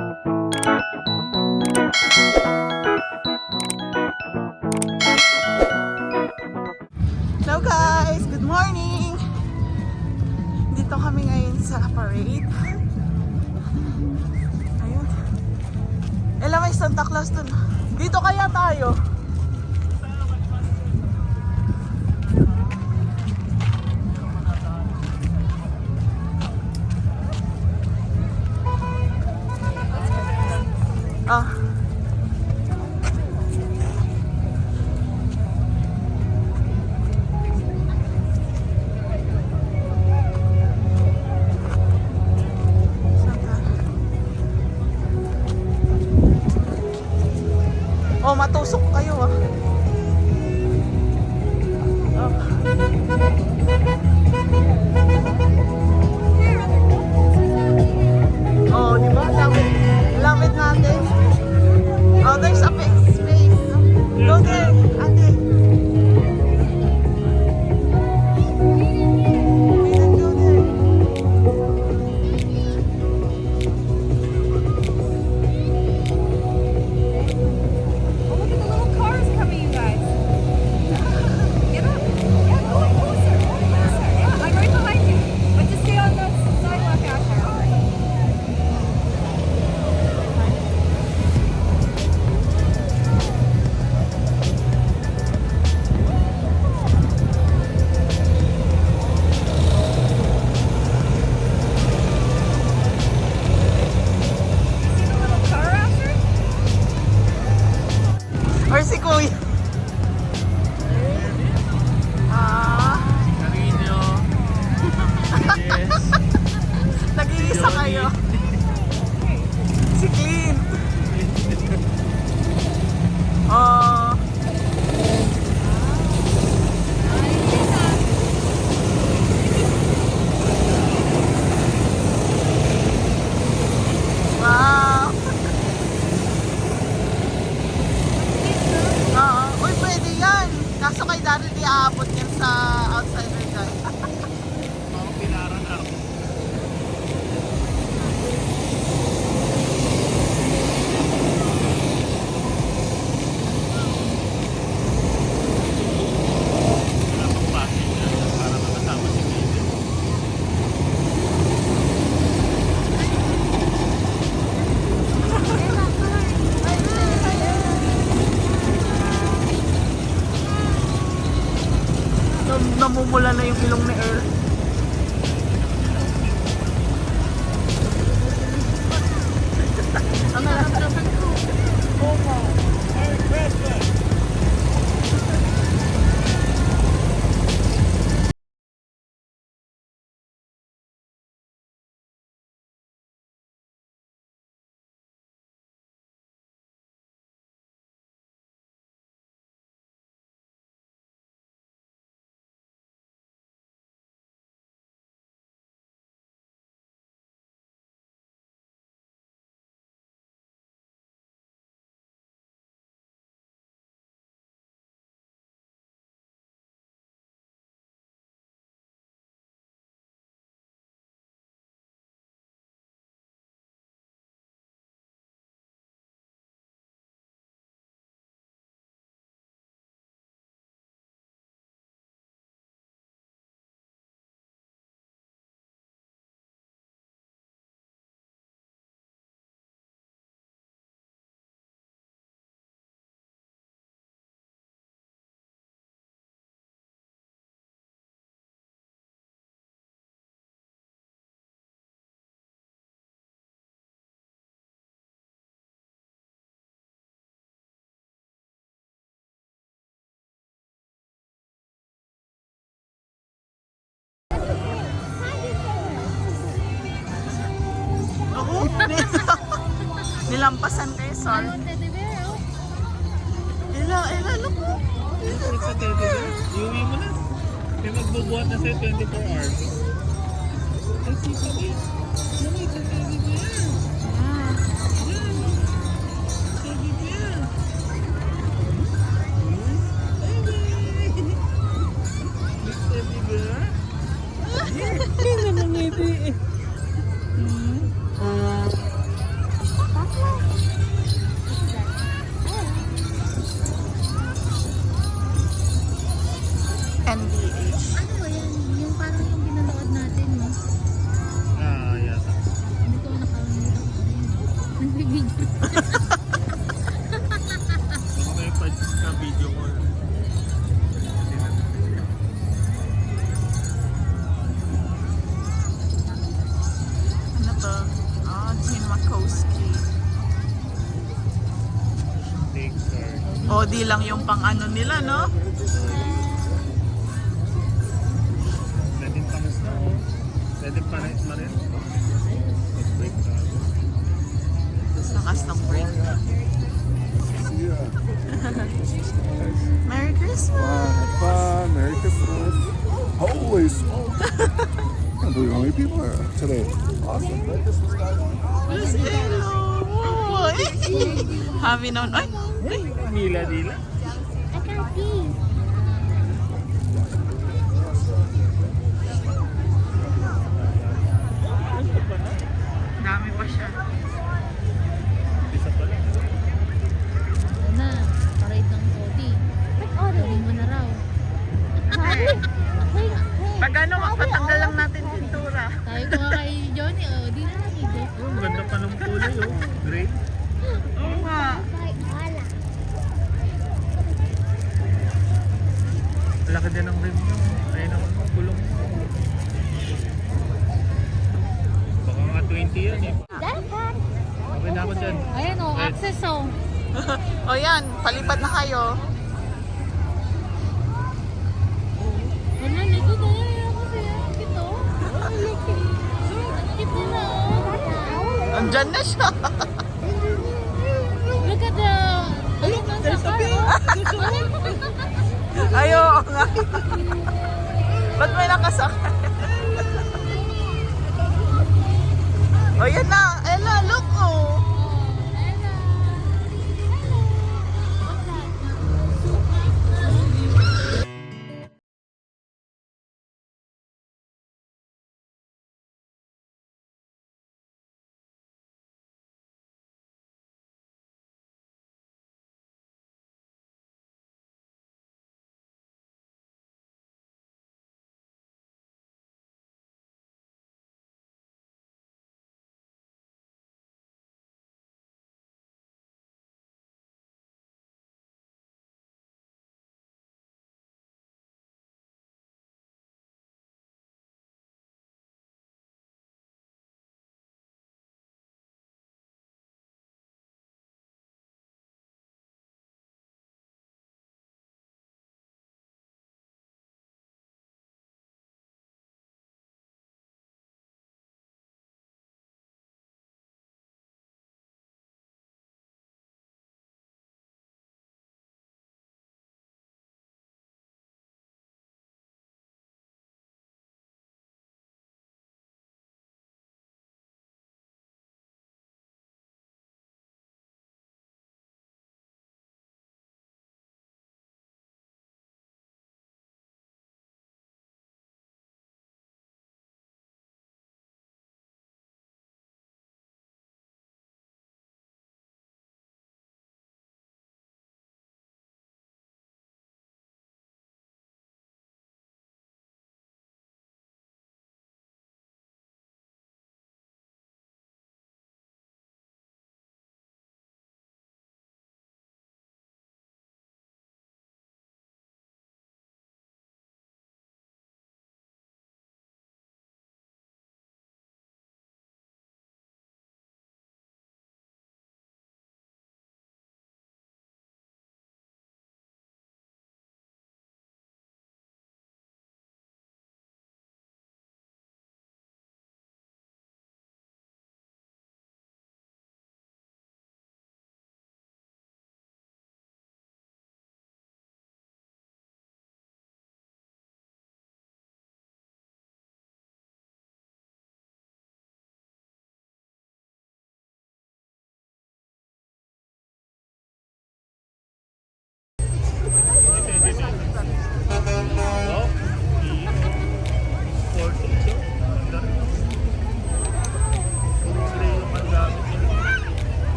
Hello guys! Good morning! Dito kami ngayon sa parade. Ayun. May Santa Claus dun. Dito kaya tayo? Ah. Oh, matusok kayo ah. Oh, di ba? Lamit natin. Oh, there's a big space. Go there, ate. Go there. Oh, look at the little cars coming, you guys. Get up. Yeah, go closer. Yeah, I'm right behind you. But just stay on the sidewalk out there. See the little car after? Or si Kuya. Ah. Carino. Yes. Nag-iisa kayo. Si Clint. Oh. Wow. Oo. Uy, pwede yan. Kaso kay Daryl di aabot yan sa outsider guy. Mga pinaran ako. Wala pang passenger para makasama si David. Namumula na yung ilong ni Earl. Ang naramdaman ko. Omo! Merry Christmas! Oo. Nilampasan kayo, sorry. Look mo. Ito sa teddy bear. Iuwi mo na. May magbubuhat na sa'yo 24 hours. Ay, si Sabi. Ano sa teddy bear? Teddy bear. Big teddy bear. Hindi naman ngiti. to? Ah, Jim Makowski. Take card. O, di lang yung pang ano nila, no? Pwede panas na oh. Pwede panas na rin. Mag-break ka. Lakas ng break. Merry Christmas! Fun. Merry Christmas. Holy smoke. I'm the only people here today. Awesome. Merry Christmas, guys. Miss Elo! Happy noon. Ay! Ay! Dila-dila. Dami pa siya. Isa pa lang. Na, parade ng Cody. Sabi mo na raw. Pag ano, patanggal lang natin pintura. Tayo ko nga kay Johnny, oh, di na nakita. Ang ganda pa ng kulay oh. Great. Oo nga. Laki din ng rim nyo. Ayun ang gulong. Baka nga 20 yan eh. Okay na ako dyan. Ayan oh, access oh. O yan, palipad na kayo. Ano, nito na yan ako siya. Kito. Kito na oh. Andyan na siya. Look at the... There's a bee. Ayo nga. Ba't may nakasakay? O yan na. Ella, look oh.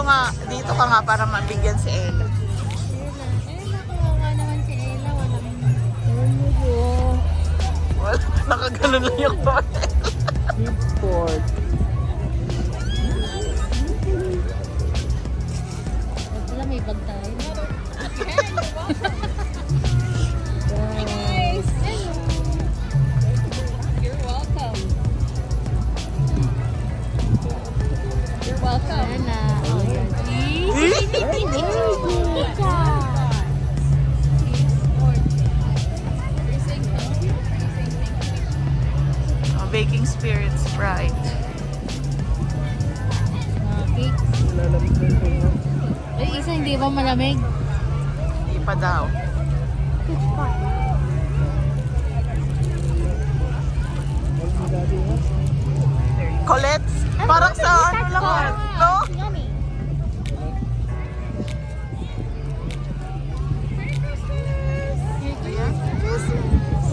dito ka nga para mabigyan si Ella. Ella, kawawa naman si Ella. Walang... Wala, nakaganon lang yung toilet. Report. Wala, may bag tayo. Hi guys! Hello! You're welcome. You're welcome. Ana. Oh, yan. Oh, baking spirit Sprite. Cake. Lalamig na ito. Ay, isa hindi ba malamig? Hindi pa daw. Colette's? Parang sa ano lang yan, no? Yummy.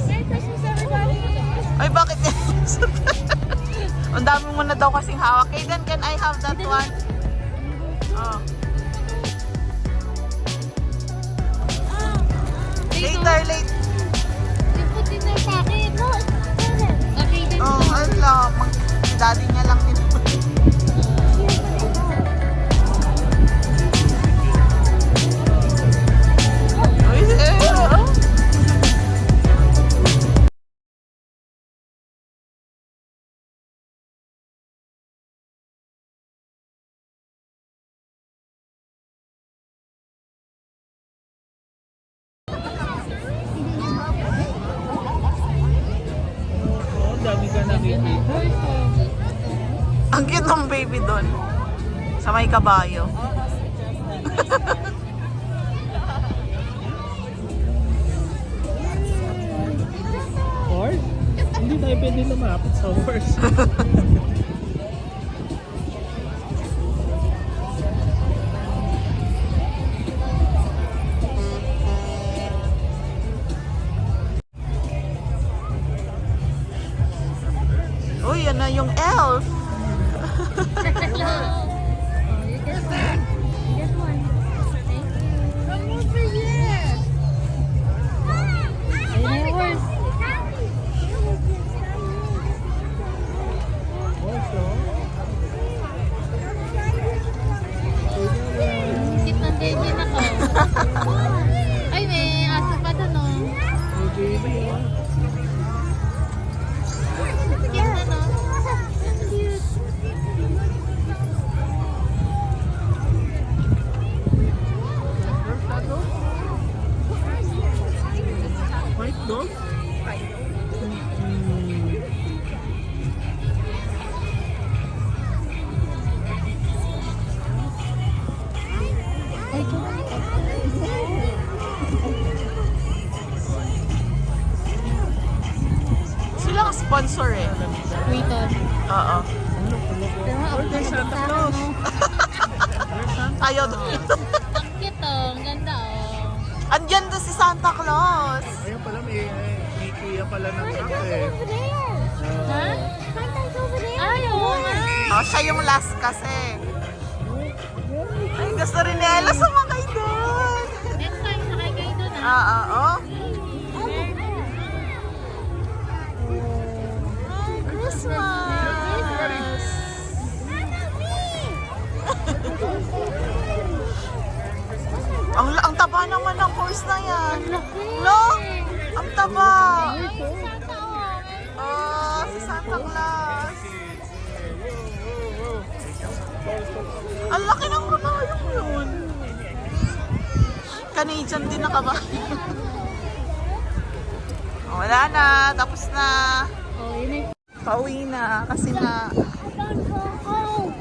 Merry Christmas, everybody! Ay, bakit yan? Ang dami mo na daw kasing hawak. Kaden, can I have that one? Oh. Later, late. You put in their pocket. No, okay, then. Oh, ala. Daddy niya lang din. Uy, oh. Oh, dami ka nakikita. Ang cute ng baby doon. Sa may kabayo. Horse? Hindi tayo pwede lumapit sa horse. Uy, yan na yung elf. You get one. Get one. Thank you. Come over here. Ayun na yung horse. Horse, oh. Cute ng baby na ko. Ay, may aso pa doon, oh. May baby, oh. Cute na, no? Cute. White dog? Ay, Sila ang sponsor eh. Waiton. Oo. Pero after Santa Claus. Ayaw doon. Ang cute, oh. Ang ganda, oh. Andyan doon si Santa Claus. Ayun pala, may kuya pala ng truck eh. Ha? Santa's over there. Ay, oo nga. Oh, siya yung last kasi. Ay, gusto rin ni Ella sumakay doon. Next time, sakay kayo doon, ah. Oo. Christmas! Ang taba naman ng horse na yan. No? Ang taba. Oh, si Santa Claus. Ang laki ng kabayong yun. Canadian din na kabayo. Oh, wala na. Tapos na. Oh, yun eh. Pauwi na kasi na Don't go home.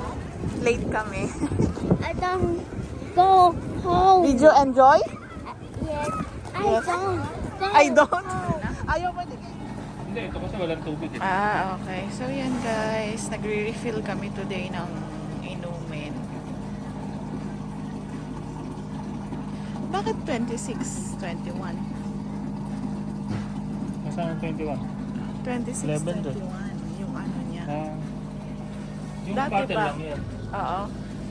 late kami. I don't go home. Did you enjoy? Yes. Yes. Go I don't. home. Ayaw ba? Hindi, ito kasi walang tubig eh. Ah, okay. So yan guys, nagre-refill kami today ng inumin. Bakit 26, 21? Nasaan ang 21? 26, 11 doon. 21. Yung ano niya. Yung Dati pattern pa. lang yan. Oo.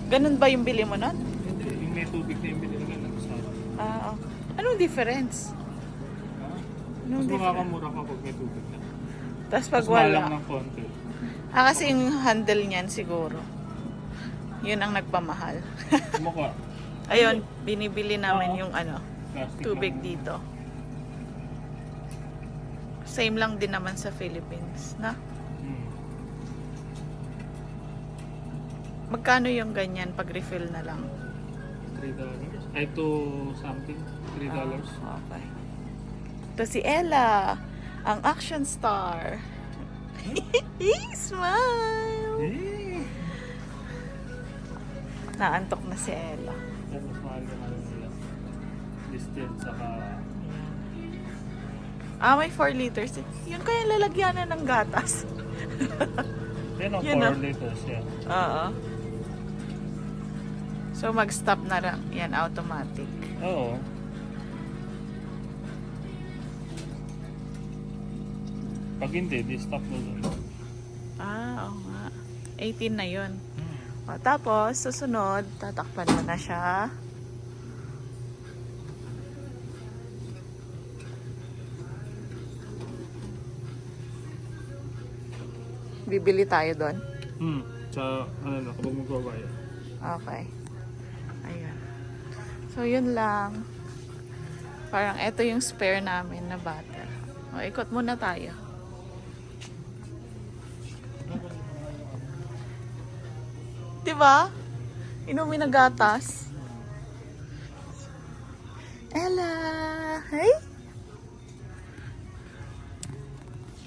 Ganun ba yung bili mo nun? Hindi, yung may tubig na yung binilagyan ng sarap. Ah, oh. Anong difference? Anong Mas difference? makakamura ka pag may tubig na. Tapos pag Mas mahal lang wala. ng konti. Kasi yung handle niyan siguro. Yun ang nagpamahal. Mukha. Ayun, binibili namin Oo. yung ano, Plastic tubig lang. dito. Same lang din naman sa Philippines, na? Hmm. Magkano yung ganyan pag refill na lang? $3. Ay, to something. $3. Ah, okay. Ito si Ella, ang action star. Smile! Eh! Naantok na si Ella. Mas mahal naman sila. Distilled saka... May 4 liters. Yun kaya lalagyanan ng gatas. Then, Yun 4 ah. liters, yeah. Oo. So, mag-stop na lang. Yan, automatic. Oo. Pag hindi, di-stop mo dun. Oo nga. 18 na yun. O, tapos, susunod, tatakpan mo na siya. Bibili tayo doon. Sa, ano na, kapag magbabayad. Okay. Ayun. So, yun lang. Parang ito yung spare namin na bottle. O, ikot muna tayo. Diba? Inumin na gatas. Ella! Hey?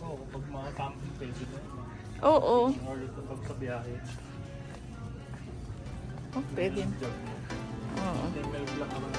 Oo, kapag mga camping pwede na. Oo. In order to pag sa biyahe. Oh, pwede. Job mo. Oo. Then, milk lang naman.